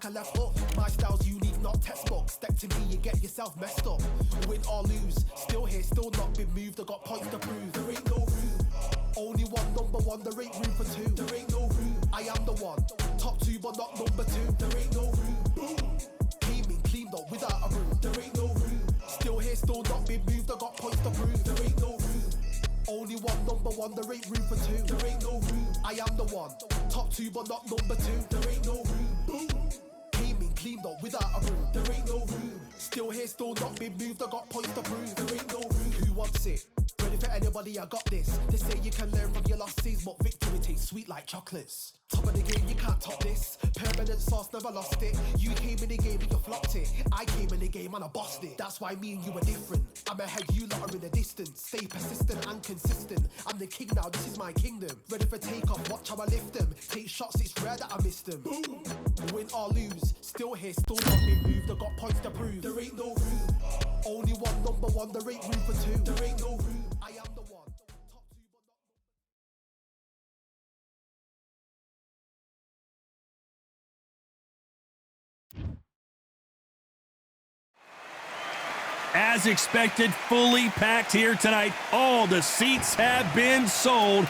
a left hook. My style's unique, not textbook. Step to me, you get yourself messed up. Win or lose, still here, still not been moved. I got points to prove. There ain't no room. Only one, number one, there ain't room for two. There ain't no room. I am the one. Top two, but not number two. There ain't no room. Boom. Came in, cleaned up without a room. There ain't no room. Still here, still not been moved. I got points to prove. There ain't no room. Only one, number one, there ain't room for two. There ain't no room. I am the one. Top two, but not number two. There ain't no room. Boom. Came in, cleaned up without a room. There ain't no room. Still here, still not been moved. I got points to prove. There ain't no room. Who wants it? Ready for anybody, I got this. They say you can learn from your losses, but victory tastes sweet like chocolates. Top of the game, you can't top this. Permanent sauce, never lost it. You came in the game and you flopped it. I came in the game and I bossed it. That's why me and you are different. I'm ahead, you lot are in the distance. Stay persistent and consistent. I'm the king now, this is my kingdom. Ready for takeoff, watch how I lift them. Take shots, it's rare that I miss them. Boom. Win or lose, still here, still not been moved. I got points to prove. There ain't no room. Only one, number one, there ain't room for two. There ain't no room. I am the one. Top two, but not. As expected, fully packed here tonight. All the seats have been sold.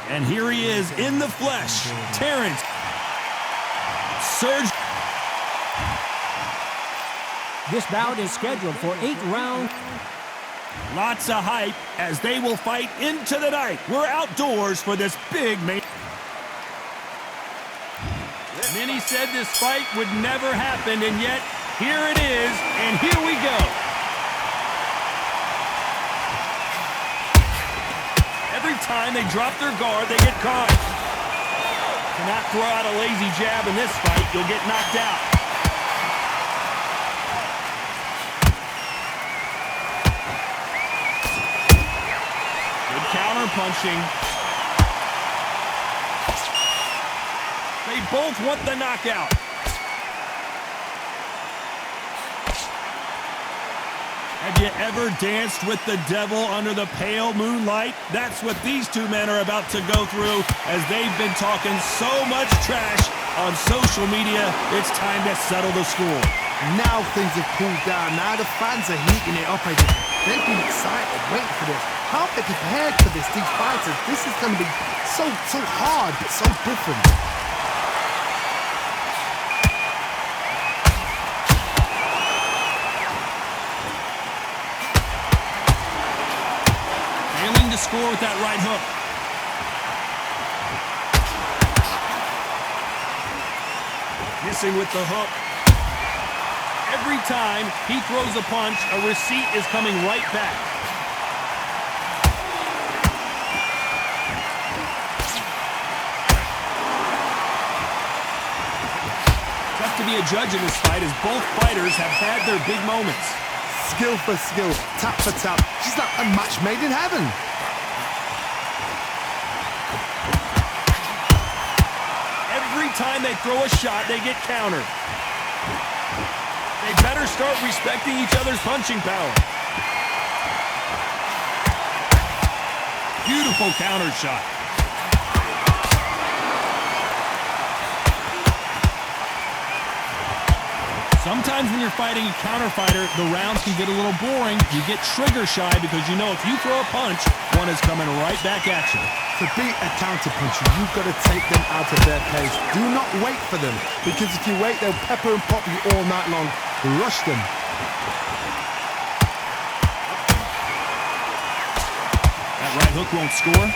And here he is in the flesh, Terrence Surge. This bout is scheduled for 8 rounds. Lots of hype as they will fight into the night. We're outdoors for this big main. Many said this fight would never happen, and yet here it is, and here we go. Every time they drop their guard, they get caught. Cannot throw out a lazy jab in this fight. You'll get knocked out. Good counter punching. They both want the knockout. Have you ever danced with the devil under the pale moonlight? That's what these two men are about to go through as they've been talking so much trash on social media. It's time to settle the score. Now things have cooled down. Now the fans are heating it up. They've been excited, waiting for this. How have they prepared for this, these fighters? This is going to be so hard, but so different. Failing to score with that right hook. Missing with the hook. Every time he throws a punch, a receipt is coming right back. Tough to be a judge in this fight as both fighters have had their big moments. Skill for skill, tap for tap. She's like a match made in heaven. Every time they throw a shot, they get countered. They better start respecting each other's punching power. Beautiful counter shot. Sometimes when you're fighting a counter fighter, the rounds can get a little boring. You get trigger shy because you know if you throw a punch, one is coming right back at you. To beat a counter puncher, you've got to take them out of their pace. Do not wait for them, because if you wait, they'll pepper and pop you all night long. Rush them. That right hook won't score.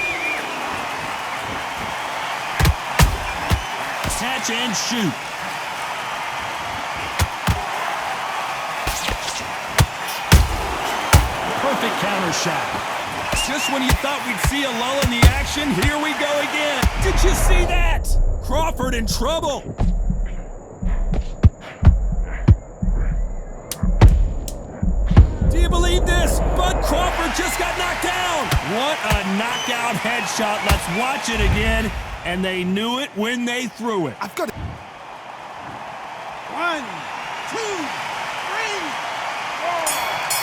Catch and shoot. Perfect counter shot. Just when you thought we'd see a lull in the action, here we go again. Did you see that? Crawford in trouble. Do you believe this? Bud Crawford just got knocked down. What a knockout headshot. Let's watch it again. And they knew it when they threw it. I've got it. 1, 2, 3, 4,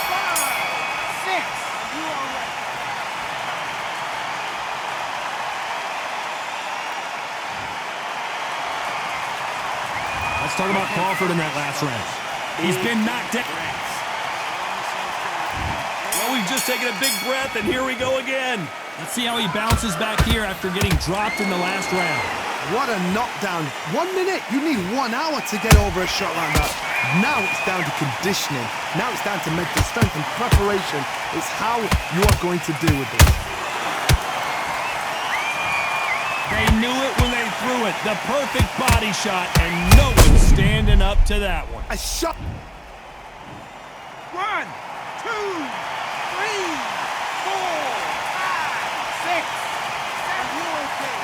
5, 6. You are right. Let's talk about Crawford in that last round. He's been knocked down. Well, we've just taken a big breath, and here we go again. Let's see how he bounces back here after getting dropped in the last round. What a knockdown. 1 minute, you need 1 hour to get over a shot like that. Now it's down to conditioning. Now it's down to mental strength and preparation. It's how you are going to deal with this. They knew it when they threw it. The perfect body shot, and no one's standing up to that one. A shot. 1, 2, 3, 4, 5, 6. Are you okay?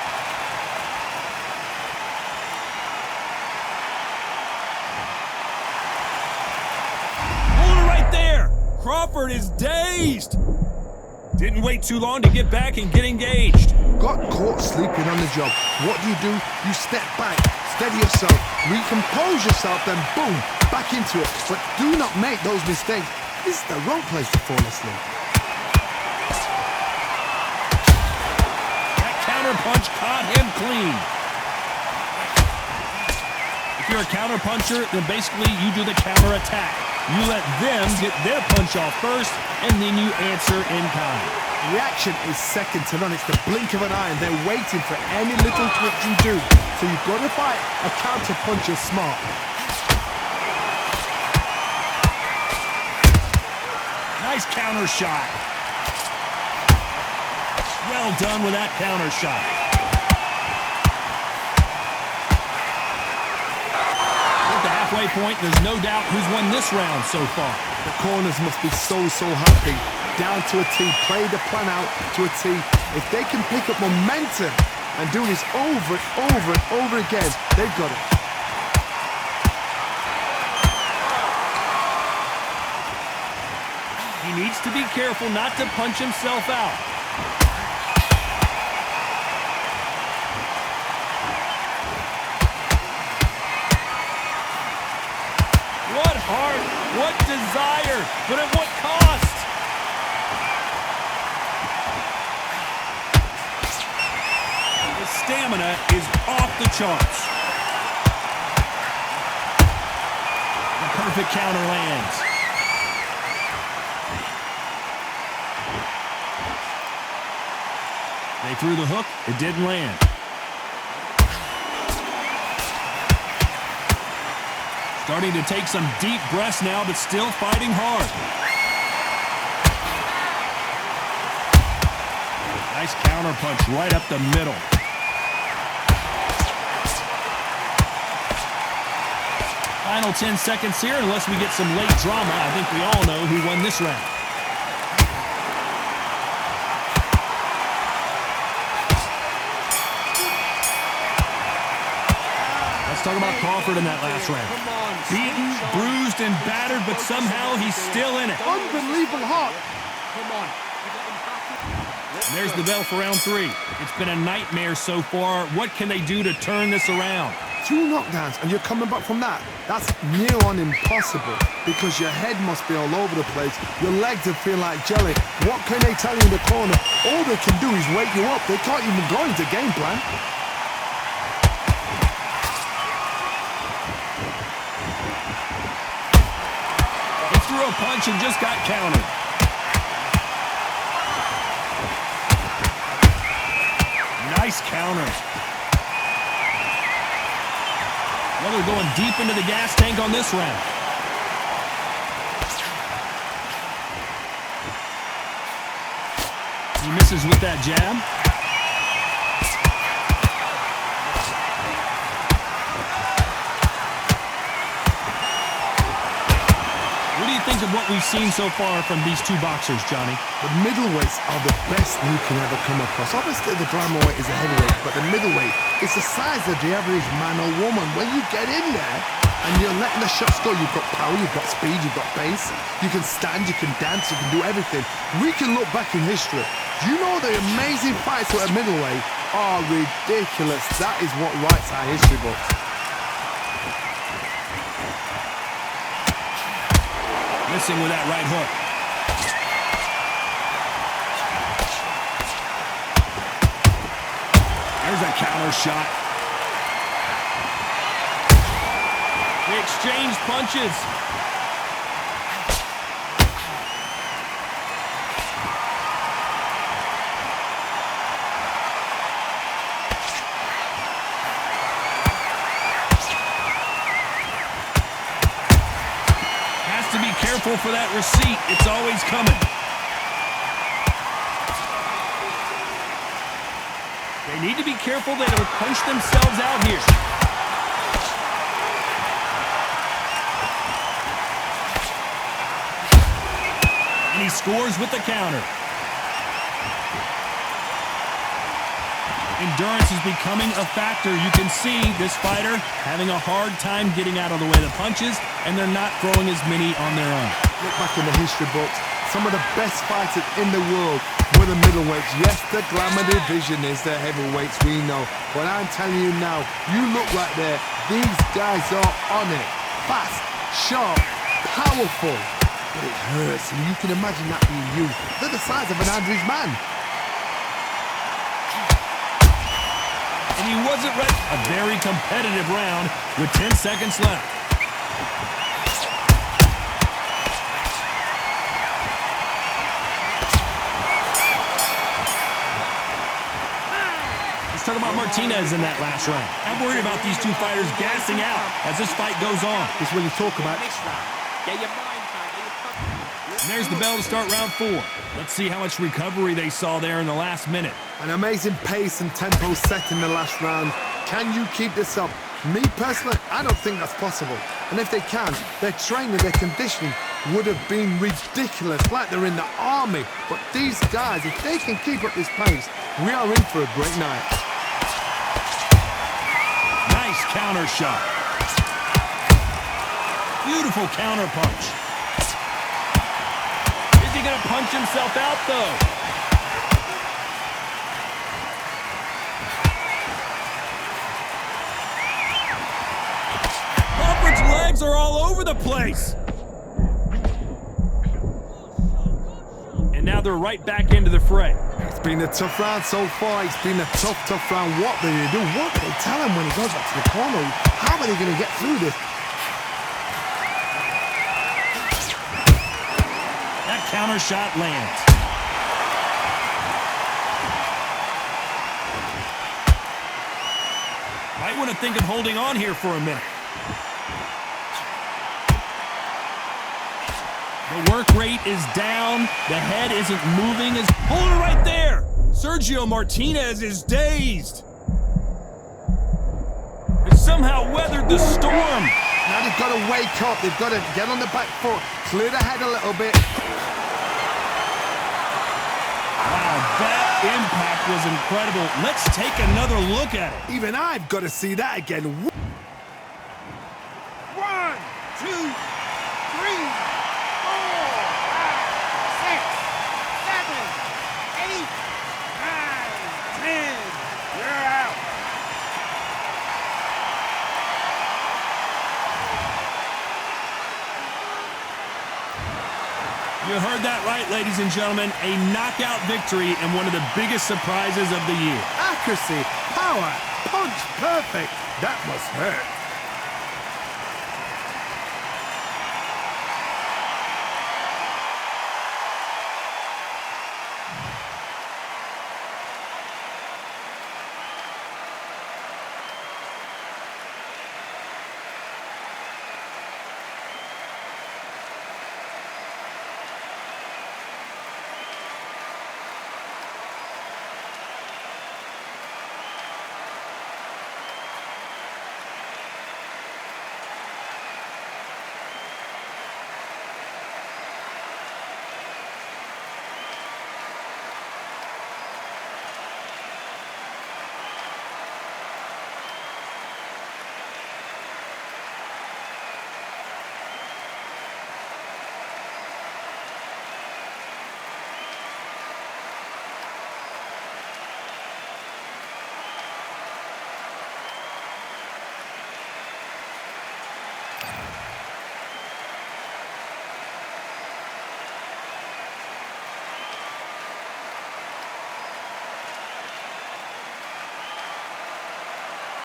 Hold it right there. Crawford is dazed. Didn't wait too long to get back and get engaged. Got caught sleeping on the job. What do? You step back, steady yourself, recompose yourself, then boom, back into it. But do not make those mistakes. This is the wrong place to fall asleep. That counter punch caught him clean. If you're a counter puncher, then basically you do the counter attack. You let them get their punch off first, and then you answer in kind. Reaction is second to none. It's the blink of an eye, and they're waiting for any little twitch you do. So you've got to fight a counter puncher smart. Nice counter shot. Well done with that counter shot. At the halfway point, there's no doubt who's won this round so far. The corners must be so happy. Down to a T, play the plan out to a T. If they can pick up momentum and do this over and over and over again, they've got it. He needs to be careful not to punch himself out. What heart, what desire, but at what cost? His stamina is off the charts. The perfect counter lands. They threw the hook, it didn't land. Starting to take some deep breaths now, but still fighting hard. Nice counter punch right up the middle. Final 10 seconds here, unless we get some late drama. I think we all know who won this round. Let's talk about Crawford in that last round. Beaten, bruised, and battered, but somehow he's still in it. Unbelievable heart. And there's the bell for round 3. It's been a nightmare so far. What can they do to turn this around? 2 knockdowns and you're coming back from that. That's near on impossible because your head must be all over the place. Your legs will feel like jelly. What can they tell you in the corner? All they can do is wake you up. They can't even go into game plan. He threw a punch and just got countered. Nice counter. Well, they're going deep into the gas tank on this round. He misses with that jab. What do you think of what we've seen so far from these 2 boxers, Johnny? The middleweights are the best you can ever come across. Obviously, the Grammarweight is a heavyweight, but the middleweight is the size of the average man or woman. When you get in there and you're letting the shots go, you've got power, you've got speed, you've got pace. You can stand, you can dance, you can do everything. We can look back in history. Do you know the amazing fights at a middleweight are ridiculous? That is what writes our history books. Missing with that right hook. There's a counter shot. They exchange punches. Has to be careful for that receipt. It's always coming. They need to be careful they don't punch themselves out here. And he scores with the counter. Endurance is becoming a factor. You can see this fighter having a hard time getting out of the way of the punches, and they're not throwing as many on their own. Look back in the history books. Some of the best fighters in the world were the middleweights. Yes, the glamour division is the heavyweights, we know. But I'm telling you now, you look right there. These guys are on it. Fast, sharp, powerful. But it hurts, and you can imagine that being you. They're the size of an average man. And he wasn't ready. A very competitive round with 10 seconds left. Let's talk about Martinez in that last round. I'm worried about these two fighters gassing out as this fight goes on. It's when you talk about Next round. Get your mind back. Get your fucking... And there's the bell to start round 4. Let's see how much recovery they saw there in the last minute. an amazing pace and tempo set in the last round. Can you keep this up? Me personally, I don't think that's possible. And if they can, their training, their conditioning would have been ridiculous, like they're in the army. But these guys, if they can keep up this pace, we are in for a great night. Nice counter shot. Beautiful counter punch. Is he going to punch himself out, though? Crawford's legs are all over the place. And now they're right back into the fray. It's been a tough round so far. It's been a tough round. What do they do? What do they tell him when he goes back to the corner? How are they going to get through this? That counter shot lands. Might want to think of holding on here for a minute. The work rate is down. The head isn't moving. Hold it right there. Sergio Martinez is dazed. He somehow weathered the storm. Now they've got to wake up. They've got to get on the back foot, clear the head a little bit. Wow, that impact was incredible. Let's take another look at it. Even I've got to see that again. 1, 2, 3, 4, 5, 6, 7, 8, 9, 10. You're out. You heard that right, ladies and gentlemen. A knockout victory and one of the biggest surprises of the year. Accuracy, power, punch, perfect. That must hurt.